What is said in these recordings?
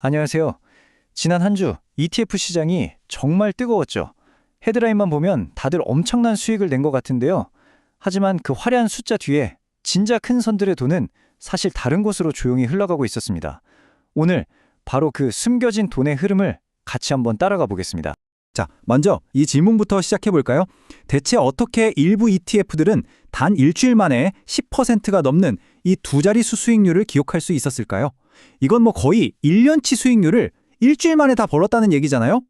안녕하세요. 지난 한 주 ETF 시장이 정말 뜨거웠죠. 헤드라인만 보면 다들 엄청난 수익을 낸 것 같은데요. 하지만 그 화려한 숫자 뒤에 진짜 큰 선들의 돈은 사실 다른 곳으로 조용히 흘러가고 있었습니다. 오늘 바로 그 숨겨진 돈의 흐름을 같이 한번 따라가 보겠습니다. 자, 먼저 이 질문부터 시작해 볼까요? 대체 어떻게 일부 ETF들은 단 일주일 만에 10%가 넘는 이 두 자릿수 수익률을 기록할 수 있었을까요? 이건 거의 1년치 수익률을 일주일 만에 다 벌었다는 얘기잖아요?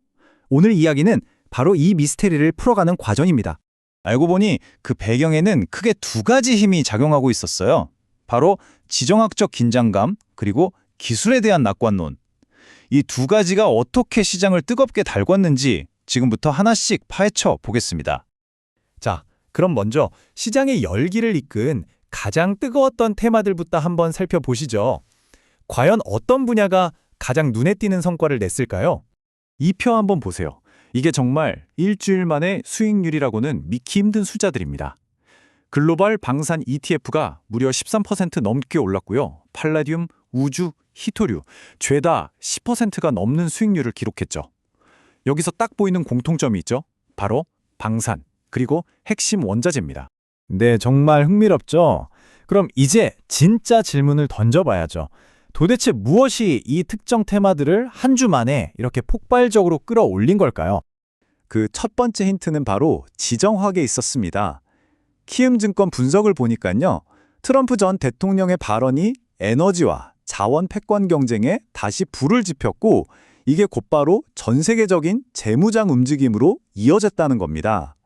오늘 이야기는 바로 이 미스테리를 풀어가는 과정입니다. 알고 보니 그 배경에는 크게 두 가지 힘이 작용하고 있었어요. 바로 지정학적 긴장감, 그리고 기술에 대한 낙관론. 이 두 가지가 어떻게 시장을 뜨겁게 달궜는지 지금부터 하나씩 파헤쳐 보겠습니다. 자, 그럼 먼저 시장의 열기를 이끈 가장 뜨거웠던 테마들부터 한번 살펴보시죠. 과연 어떤 분야가 가장 눈에 띄는 성과를 냈을까요? 이 표 한번 보세요. 이게 정말 일주일 만에 수익률이라고는 믿기 힘든 숫자들입니다. 글로벌 방산 ETF가 무려 13% 넘게 올랐고요. 팔라듐, 우주, 히토류, 죄다 10%가 넘는 수익률을 기록했죠. 여기서 딱 보이는 공통점이 있죠. 바로 방산, 그리고 핵심 원자재입니다. 네, 정말 흥미롭죠? 그럼 이제 진짜 질문을 던져봐야죠. 도대체 무엇이 이 특정 테마들을 한 주 만에 이렇게 폭발적으로 끌어올린 걸까요? 그 첫 번째 힌트는 바로 지정학에 있었습니다. 키움증권 분석을 보니까요. 트럼프 전 대통령의 발언이 에너지와 자원 패권 경쟁에 다시 불을 지폈고 이게 곧바로 전 세계적인 재무장 움직임으로 이어졌다는 겁니다.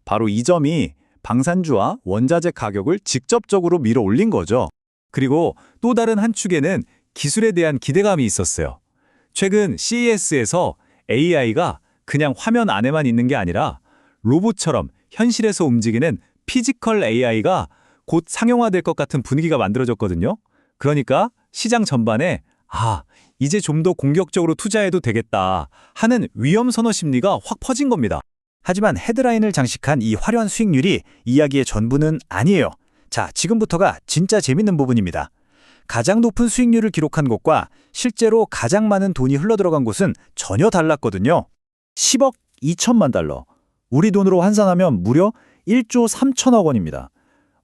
바로 이 점이 방산주와 원자재 가격을 직접적으로 밀어올린 거죠. 그리고 또 다른 한 축에는 기술에 대한 기대감이 있었어요. 최근 CES에서 AI가 그냥 화면 안에만 있는 게 아니라 로봇처럼 현실에서 움직이는 피지컬 AI가 곧 상용화될 것 같은 분위기가 만들어졌거든요. 그러니까 시장 전반에 이제 좀 더 공격적으로 투자해도 되겠다 하는 위험 선호 심리가 확 퍼진 겁니다. 하지만 헤드라인을 장식한 이 화려한 수익률이 이야기의 전부는 아니에요. 자, 지금부터가 진짜 재밌는 부분입니다. 가장 높은 수익률을 기록한 곳과 실제로 가장 많은 돈이 흘러들어간 곳은 전혀 달랐거든요. 10억 2천만 달러. 우리 돈으로 환산하면 무려 1조 3천억 원입니다.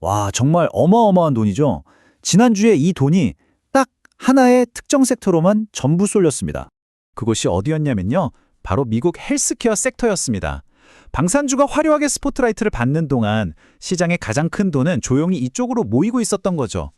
와, 정말 어마어마한 돈이죠. 지난주에 이 돈이 딱 하나의 특정 섹터로만 전부 쏠렸습니다. 그곳이 어디였냐면요. 바로 미국 헬스케어 섹터였습니다. 방산주가 화려하게 스포트라이트를 받는 동안 시장의 가장 큰 돈은 조용히 이쪽으로 모이고 있었던 거죠.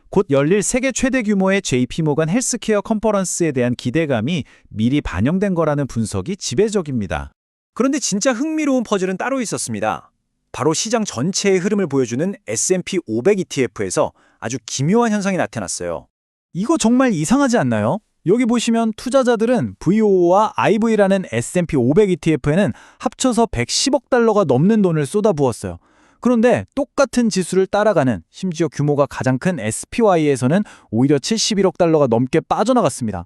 곧 열릴 세계 최대 규모의 JP모건 헬스케어 컨퍼런스에 대한 기대감이 미리 반영된 거라는 분석이 지배적입니다. 그런데 진짜 흥미로운 퍼즐은 따로 있었습니다. 바로 시장 전체의 흐름을 보여주는 S&P 500 ETF에서 아주 기묘한 현상이 나타났어요. 이거 정말 이상하지 않나요? 여기 보시면 투자자들은 VOO와 IV라는 S&P 500 ETF에는 합쳐서 110억 달러가 넘는 돈을 쏟아부었어요. 그런데 똑같은 지수를 따라가는 심지어 규모가 가장 큰 SPY에서는 오히려 71억 달러가 넘게 빠져나갔습니다.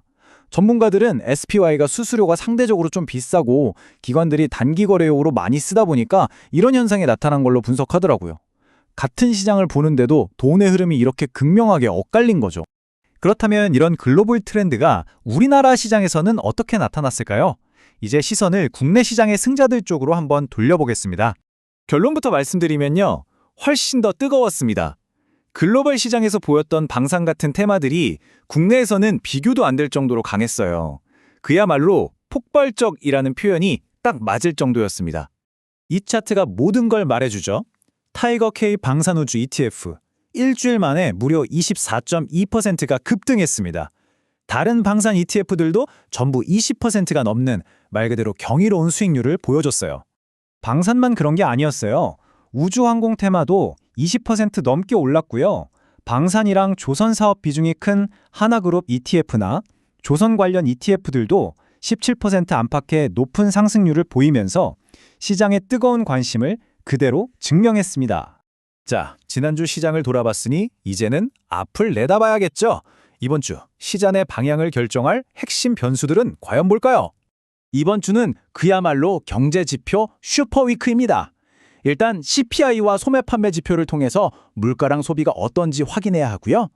전문가들은 SPY가 수수료가 상대적으로 좀 비싸고 기관들이 단기 거래용으로 많이 쓰다 보니까 이런 현상이 나타난 걸로 분석하더라고요. 같은 시장을 보는데도 돈의 흐름이 이렇게 극명하게 엇갈린 거죠. 그렇다면 이런 글로벌 트렌드가 우리나라 시장에서는 어떻게 나타났을까요? 이제 시선을 국내 시장의 승자들 쪽으로 한번 돌려보겠습니다. 결론부터 말씀드리면요. 훨씬 더 뜨거웠습니다. 글로벌 시장에서 보였던 방산 같은 테마들이 국내에서는 비교도 안 될 정도로 강했어요. 그야말로 폭발적이라는 표현이 딱 맞을 정도였습니다. 이 차트가 모든 걸 말해주죠. 타이거 K 방산우주 ETF. 일주일 만에 무려 24.2%가 급등했습니다. 다른 방산 ETF들도 전부 20%가 넘는 말 그대로 경이로운 수익률을 보여줬어요. 방산만 그런 게 아니었어요. 우주항공 테마도 20% 넘게 올랐고요. 방산이랑 조선 사업 비중이 큰 하나그룹 ETF나 조선 관련 ETF들도 17% 안팎의 높은 상승률을 보이면서 시장의 뜨거운 관심을 그대로 증명했습니다. 자, 지난주 시장을 돌아봤으니 이제는 앞을 내다봐야겠죠. 이번 주 시장의 방향을 결정할 핵심 변수들은 과연 뭘까요? 이번 주는 그야말로 경제 지표 슈퍼위크입니다. 일단 CPI와 소매 판매 지표를 통해서 물가랑 소비가 어떤지 확인해야 하고요.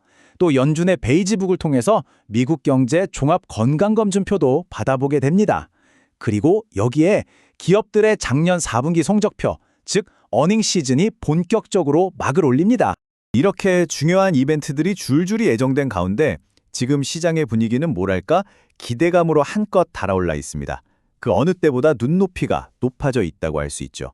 또 연준의 베이지북을 통해서 미국 경제 종합 건강검진표도 받아보게 됩니다. 그리고 여기에 기업들의 작년 4분기 성적표, 즉 어닝 시즌이 본격적으로 막을 올립니다. 이렇게 중요한 이벤트들이 줄줄이 예정된 가운데 지금 시장의 분위기는 뭐랄까 기대감으로 한껏 달아올라 있습니다. 그 어느 때보다 눈높이가 높아져 있다고 할 수 있죠.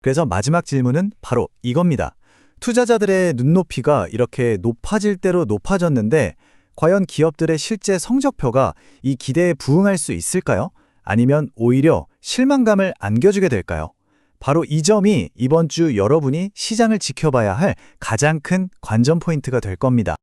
그래서 마지막 질문은 바로 이겁니다. 투자자들의 눈높이가 이렇게 높아질 대로 높아졌는데 과연 기업들의 실제 성적표가 이 기대에 부응할 수 있을까요? 아니면 오히려 실망감을 안겨주게 될까요? 바로 이 점이 이번 주 여러분이 시장을 지켜봐야 할 가장 큰 관전 포인트가 될 겁니다.